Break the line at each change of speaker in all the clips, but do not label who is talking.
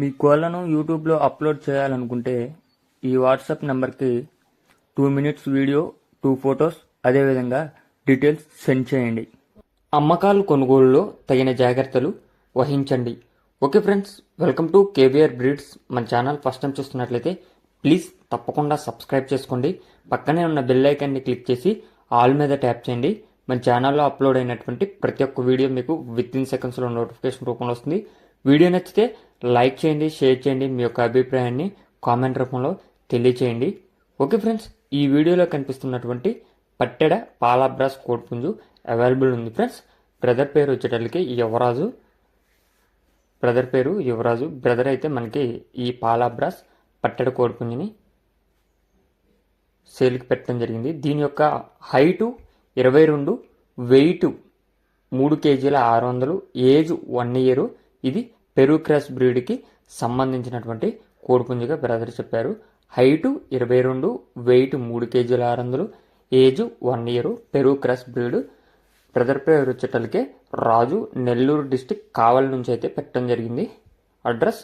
మీ కోళ్లను యూట్యూబ్లో అప్లోడ్ చేయాలనుకుంటే ఈ వాట్సాప్ నెంబర్కి 2 మినిట్స్ వీడియో, 2 ఫొటోస్, అదేవిధంగా డీటెయిల్స్ సెండ్ చేయండి. అమ్మకాలు కొనుగోలులో తగిన జాగ్రత్తలు వహించండి. Okay friends, welcome to KVR breeds. మన ఛానల్ ఫస్ట్ టైం చూస్తున్నట్లయితే ప్లీజ్ తప్పకుండా సబ్స్క్రైబ్ చేసుకోండి. పక్కనే ఉన్న బెల్ ఐకాన్ని క్లిక్ చేసి ఆల్ మీద ట్యాప్ చేయండి. మన ఛానల్లో అప్లోడ్ అయినటువంటి ప్రతి ఒక్క వీడియో మీకు విత్ ఇన్ సెకండ్స్లో నోటిఫికేషన్ రూపంలో వస్తుంది. వీడియో నచ్చితే లైక్ చేయండి, షేర్ చేయండి, మీ యొక్క అభిప్రాయాన్ని కామెంట్ రూపంలో తెలియచేయండి. ఓకే ఫ్రెండ్స్, ఈ వీడియోలో కనిపిస్తున్నటువంటి పట్టెడ పాలాబ్రాస్ కోడిపుంజు అవైలబుల్ ఉంది ఫ్రెండ్స్. బ్రదర్ పేరు వచ్చేటప్పటికి యువరాజు. బ్రదర్ అయితే మనకి ఈ పాలాబ్రాస్ పట్టెడ కోడిపుంజుని సేల్కి పెట్టడం జరిగింది. దీని యొక్క హైటు 22, వెయిట్ 3 కేజీల 600, ఏజ్ 1 ఇయర్. ఇది పెరు క్రాస్ బ్రీడ్కి సంబంధించినటువంటి కోడిపుంజుగా బ్రదర్ చెప్పారు. హైటు 22, వెయిట్ 3 కేజీల 600, age 1 year, Peru cross breed. Brother పేరు వచ్చేటప్పటికే రాజు. నెల్లూరు డిస్టిక్ కావలి నుంచి అయితే పెట్టడం జరిగింది. అడ్రస్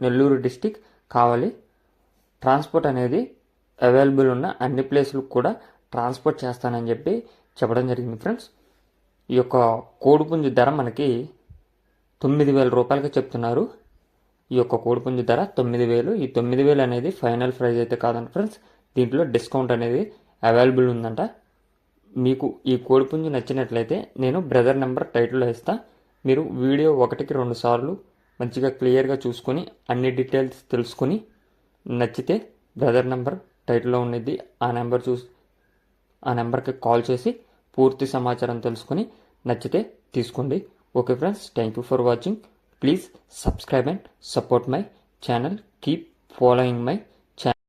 నెల్లూరు డిస్టిక్ కావలి. ట్రాన్స్పోర్ట్ అనేది అవైలబుల్ ఉన్న అన్ని ప్లేసులకు కూడా ట్రాన్స్పోర్ట్ చేస్తానని చెప్పడం జరిగింది ఫ్రెండ్స్. ఈ యొక్క కోడిపుంజు ధర మనకి 9,000 రూపాయలకి చెప్తున్నారు. ఈ యొక్క కోడిపుంజు ధర 9,000. ఈ 9,000 అనేది ఫైనల్ ప్రైస్ అయితే కాదంట ఫ్రెండ్స్. దీంట్లో డిస్కౌంట్ అనేది అవైలబుల్ ఉందంట. మీకు ఈ కోడిపుంజు నచ్చినట్లయితే నేను బ్రదర్ నెంబర్ టైటిల్లో ఇస్తా. మీరు వీడియో 1కి 2 సార్లు మంచిగా క్లియర్గా చూసుకొని అన్ని డీటెయిల్స్ తెలుసుకొని నచ్చితే బ్రదర్ నెంబర్ టైటిల్లో ఉన్నది. ఆ నెంబర్కి కాల్ చేసి పూర్తి సమాచారం తెలుసుకొని నచ్చితే తీసుకోండి. Okay friends, thank you for watching. Please subscribe and support my channel. Keep following my